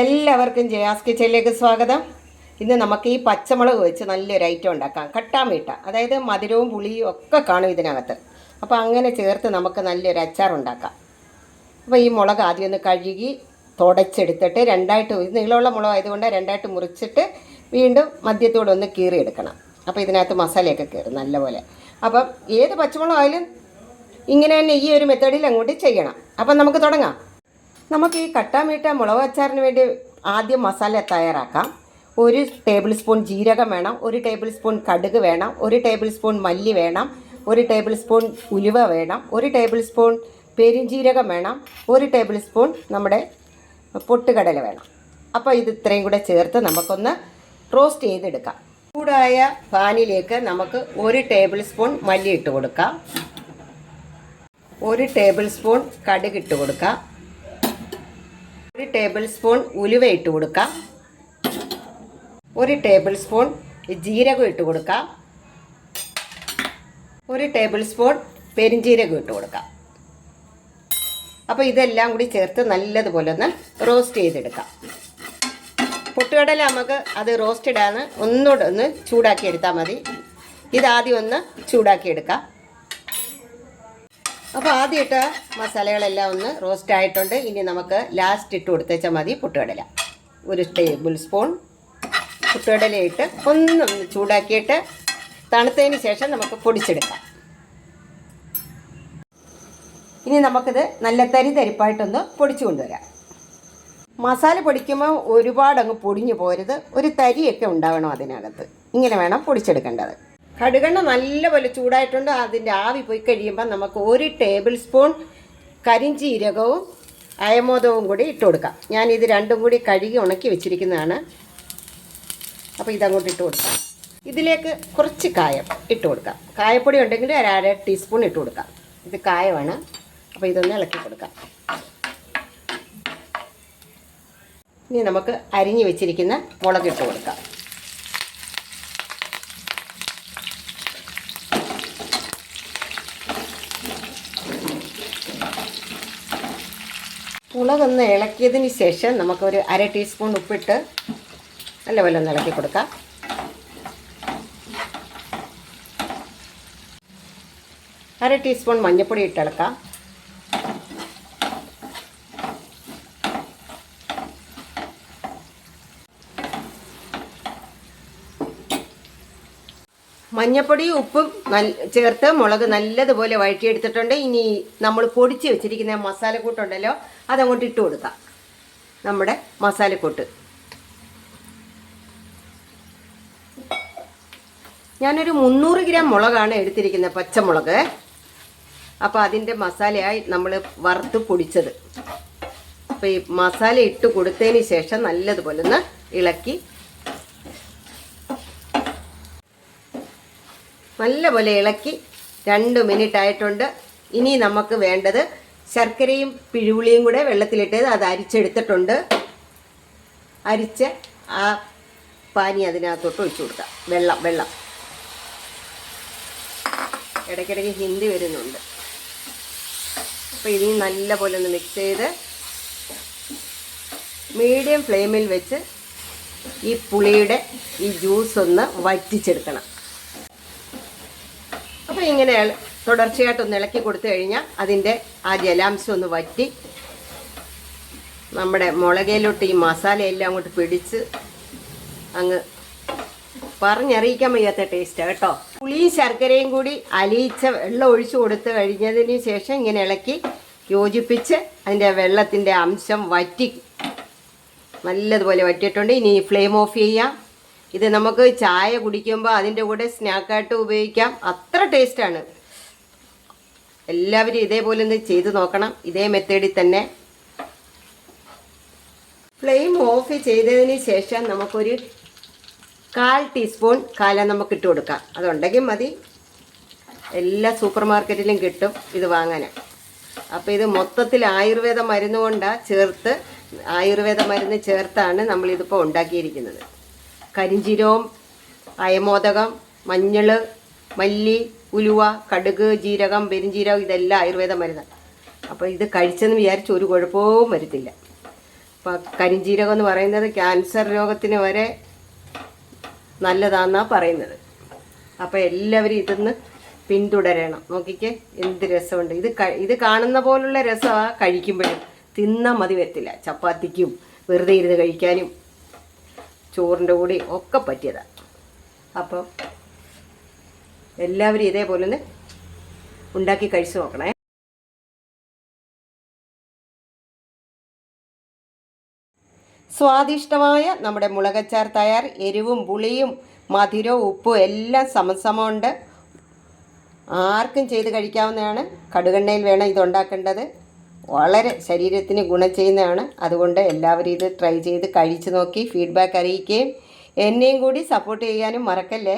എല്ലാവർക്കും ജയാസ് കിച്ചണിലേക്ക് സ്വാഗതം. ഇന്ന് നമുക്ക് ഈ പച്ചമുളക് വെച്ച് നല്ലൊരു ഐറ്റം ഉണ്ടാക്കാം. കട്ടാമീട്ട, അതായത് മധുരവും പുളിയും ഒക്കെ കാണും ഇതിനകത്ത്. അപ്പോൾ അങ്ങനെ ചേർത്ത് നമുക്ക് നല്ലൊരു അച്ചാർ ഉണ്ടാക്കാം. അപ്പോൾ ഈ മുളക് ആദ്യം ഒന്ന് കഴുകി തുടച്ചെടുത്തിട്ട് രണ്ടായിട്ട്, നീളമുള്ള മുളക് ആയതുകൊണ്ട് രണ്ടായിട്ട് മുറിച്ചിട്ട് വീണ്ടും മധ്യത്തോടെ ഒന്ന് കീറിയെടുക്കണം. അപ്പോൾ ഇതിനകത്ത് മസാലയൊക്കെ കയറും നല്ലപോലെ. അപ്പം ഏത് പച്ചമുളകായാലും ഇങ്ങനെ തന്നെ ഈ ഒരു മെത്തേഡിൽ അങ്ങോട്ട് ചെയ്യണം. അപ്പം നമുക്ക് തുടങ്ങാം. നമുക്ക് ഈ കട്ടാമീട്ട മുളക് അച്ചാറിന് വേണ്ടി ആദ്യം മസാല തയ്യാറാക്കാം. 1 ടേബിൾ സ്പൂൺ ജീരകം വേണം, 1 ടേബിൾ സ്പൂൺ കടുക് വേണം, 1 ടേബിൾ സ്പൂൺ മല്ലി വേണം, 1 ടേബിൾ സ്പൂൺ ഉലുവ വേണം, 1 ടേബിൾ സ്പൂൺ പെരുംജീരകം വേണം, 1 ടേബിൾ സ്പൂൺ നമ്മുടെ പൊട്ടുകടല വേണം. അപ്പോൾ ഇത് ഇത്രയും കൂടെ ചേർത്ത് നമുക്കൊന്ന് റോസ്റ്റ് ചെയ്തെടുക്കാം. ചൂടായ പാനിലേക്ക് നമുക്ക് 1 ടേബിൾ സ്പൂൺ മല്ലി ഇട്ട് കൊടുക്കാം, 1 ടേബിൾ സ്പൂൺ കടുക് ഇട്ട് കൊടുക്കാം, 1 ടേബിൾ സ്പൂൺ ഉലുവ ഇട്ട് കൊടുക്കാം, 1 ടേബിൾ സ്പൂൺ ജീരകം ഇട്ട് കൊടുക്കാം, 1 ടേബിൾ സ്പൂൺ പെരുംജീരകം ഇട്ട് കൊടുക്കാം. അപ്പോൾ ഇതെല്ലാം കൂടി ചേർത്ത് നല്ലതുപോലെ ഒന്ന് റോസ്റ്റ് ചെയ്തെടുക്കാം. പൊട്ടുകടല നമുക്ക് അത് റോസ്റ്റഡാണ്, ഒന്നുകൂടെ ഒന്ന് ചൂടാക്കി എടുത്താൽ മതി. ഇതാദ്യം ഒന്ന് ചൂടാക്കിയെടുക്കാം. അപ്പോൾ ആദ്യം ഇട്ട മസാലകളെല്ലാം ഒന്ന് റോസ്റ്റ് ആയിട്ടുണ്ട്. ഇനി നമുക്ക് ലാസ്റ്റ് ഇട്ട് കൊടുത്തേച്ചാൽ മതി പൊട്ടുകടല. 1 ടേബിൾ സ്പൂൺ പൊട്ടുകടല ഇട്ട് ഒന്ന് ചൂടാക്കിയിട്ട് തണുത്തതിന് ശേഷം നമുക്ക് പൊടിച്ചെടുക്കാം. ഇനി നമുക്കിത് നല്ല തരിപ്പായിട്ടൊന്ന് പൊടിച്ചു കൊണ്ടുവരാം. മസാല പൊടിക്കുമ്പോൾ ഒരുപാട് അങ്ങ് പൊടിഞ്ഞു പോരുത്, ഒരു തരിയൊക്കെ ഉണ്ടാവണം അതിനകത്ത്. ഇങ്ങനെ വേണം പൊടിച്ചെടുക്കേണ്ടത്. കടുകെണ്ണ നല്ലപോലെ ചൂടായിട്ടുണ്ട്. അതിൻ്റെ ആവി പോയി കഴിയുമ്പോൾ നമുക്ക് 1 ടേബിൾ സ്പൂൺ കരിഞ്ജീരകവും അയമോദവും കൂടി ഇട്ട് കൊടുക്കാം. ഞാനിത് രണ്ടും കൂടി കഴുകി ഉണക്കി വെച്ചിരിക്കുന്നതാണ്. അപ്പോൾ ഇതങ്ങോട്ട് ഇട്ട് കൊടുക്കാം. ഇതിലേക്ക് കുറച്ച് കായം ഇട്ട് കൊടുക്കാം. കായപ്പൊടി ഉണ്ടെങ്കിൽ 1/2 ടീസ്പൂൺ ഇട്ട് കൊടുക്കാം. ഇത് കായമാണ്. അപ്പോൾ ഇതൊന്ന് ഇളക്കി കൊടുക്കാം. ഇനി നമുക്ക് അരിഞ്ഞു വെച്ചിരിക്കുന്ന മുളക് ഇട്ട് കൊടുക്കാം. മുളകൊന്ന് ഇളക്കിയതിന് ശേഷം നമുക്കൊരു 1/2 ടീസ്പൂൺ ഉപ്പിട്ട് നല്ലപോലെ ഒന്ന് ഇളക്കി കൊടുക്കാം. അര ടീസ്പൂൺ മഞ്ഞൾപ്പൊടി ഇട്ട് ഇളക്കാം. മഞ്ഞൾപ്പൊടിയും ഉപ്പും ചേർത്ത് മുളക് നല്ലതുപോലെ വഴറ്റിയെടുത്തിട്ടുണ്ട്. ഇനി നമ്മൾ പൊടിച്ച് വെച്ചിരിക്കുന്ന മസാലക്കൂട്ടുണ്ടല്ലോ, അതങ്ങോട്ട് ഇട്ട് കൊടുക്കാം. നമ്മുടെ മസാലക്കൂട്ട് ഞാനൊരു 300 ഗ്രാം മുളകാണ് എടുത്തിരിക്കുന്നത്, പച്ചമുളക്. അപ്പോൾ അതിൻ്റെ മസാലയായി നമ്മൾ വറുത്ത് പൊടിച്ചത്. അപ്പോൾ ഈ മസാല ഇട്ട് കൊടുത്തതിന് ശേഷം നല്ലതുപോലെ ഒന്ന് ഇളക്കി നല്ലപോലെ ഇളക്കി 2 മിനിറ്റ് ആയിട്ടുണ്ട്. ഇനി നമുക്ക് വേണ്ടത് ശർക്കരയും പിഴുപുളിയും കൂടെ വെള്ളത്തിലിട്ടത്, അത് അരിച്ചെടുത്തിട്ടുണ്ട്. അരിച്ച് ആ പാനി അതിനകത്തോട്ട് ഒഴിച്ചു കൊടുക്കാം. വെള്ളം ഇടയ്ക്കിടയ്ക്ക് ഹിന്ദി വരുന്നുണ്ട്. അപ്പോൾ ഇനി നല്ലപോലെ ഒന്ന് മിക്സ് ചെയ്ത് മീഡിയം ഫ്ലെയിമിൽ വെച്ച് ഈ പുളിയുടെ ഈ ജ്യൂസ് ഒന്ന് വറ്റിച്ചെടുക്കണം. അപ്പോൾ ഇങ്ങനെ തുടർച്ചയായിട്ടൊന്ന് ഇളക്കി കൊടുത്തു കഴിഞ്ഞാൽ അതിൻ്റെ ആ ജലാംശം ഒന്ന് വറ്റി നമ്മുടെ മുളകയിലോട്ട് ഈ മസാലയെല്ലാം അങ്ങോട്ട് പിടിച്ച് അങ്ങ് പറഞ്ഞറിയിക്കാൻ വയ്യാത്ത ടേസ്റ്റാണ് കേട്ടോ. പുളിയും ശർക്കരയും കൂടി അലിയിച്ച വെള്ളം ഒഴിച്ചു കൊടുത്ത് കഴിഞ്ഞതിന് ശേഷം ഇങ്ങനെ ഇളക്കി യോജിപ്പിച്ച് അതിൻ്റെ വെള്ളത്തിൻ്റെ അംശം വറ്റി നല്ലതുപോലെ വറ്റിയിട്ടുണ്ട്. ഇനി ഫ്ലെയിം ഓഫ് ചെയ്യാം. ഇത് നമുക്ക് ചായ കുടിക്കുമ്പോൾ അതിൻ്റെ കൂടെ സ്നാക്കായിട്ട് ഉപയോഗിക്കാം. അത്ര ടേസ്റ്റാണ്. എല്ലാവരും ഇതേപോലെ ഒന്ന് ചെയ്ത് നോക്കണം, ഇതേ മെത്തേഡിൽ തന്നെ. ഫ്ലെയിം ഓഫ് ചെയ്തതിന് ശേഷം നമുക്കൊരു 1/4 ടീസ്പൂൺ കാലം നമുക്ക് ഇട്ട് കൊടുക്കാം. അതുണ്ടെങ്കിൽ മതി. എല്ലാ സൂപ്പർ മാർക്കറ്റിലും കിട്ടും ഇത് വാങ്ങാൻ. അപ്പോൾ ഇത് മൊത്തത്തിൽ ആയുർവേദ മരുന്ന് കൊണ്ടാണ് ആയുർവേദ മരുന്ന് ചേർത്താണ് നമ്മളിതിപ്പോൾ ഉണ്ടാക്കിയിരിക്കുന്നത്. കരിഞ്ജീരകം, അയമോദകം, മഞ്ഞൾ, മല്ലി, ഉലുവ, കടുക്, ജീരകം, പെരുംജീരകം, ഇതെല്ലാം ആയുർവേദ മരുന്ന്. അപ്പോൾ ഇത് കഴിച്ചെന്ന് വിചാരിച്ച് ഒരു കുഴപ്പവും വരത്തില്ല. അപ്പം കരിഞ്ജീരകം എന്ന് പറയുന്നത് ക്യാൻസർ രോഗത്തിന് വരെ നല്ലതാണെന്നാണ് പറയുന്നത്. അപ്പോൾ എല്ലാവരും ഇതൊന്ന് പിന്തുടരണം. നോക്കിക്കേ എന്ത് രസമുണ്ട്. ഇത് കാണുന്ന പോലുള്ള രസമാണ് കഴിക്കുമ്പോഴും. തിന്നാൽ മതി വരത്തില്ല. ചപ്പാത്തിക്കും വെറുതെ ഇരുന്ന് കഴിക്കാനും ചോറിൻ്റെ കൂടെ ഒക്കെ പറ്റിയതാണ്. അപ്പം എല്ലാവരും ഇതേപോലെ ഒന്ന് ഉണ്ടാക്കി കഴിച്ചു നോക്കണേ. സ്വാദിഷ്ടമായ നമ്മുടെ മുളകച്ചാർ തയ്യാർ. എരിവും പുളിയും മധുരവും ഉപ്പും എല്ലാം സമസമമുണ്ട്. ആർക്കും ചെയ്ത് കഴിക്കാവുന്നതാണ്. കടുകെണ്ണയിൽ വേണം ഇതുണ്ടാക്കേണ്ടത്. വളരെ ശരീരത്തിന് ഗുണം ചെയ്യുന്നതാണ്. അതുകൊണ്ട് എല്ലാവരും ഇത് ട്രൈ ചെയ്ത് കഴിച്ച് നോക്കി ഫീഡ്ബാക്ക് അറിയിക്കുകയും എന്നെയും കൂടി സപ്പോർട്ട് ചെയ്യാനും മറക്കല്ലേ.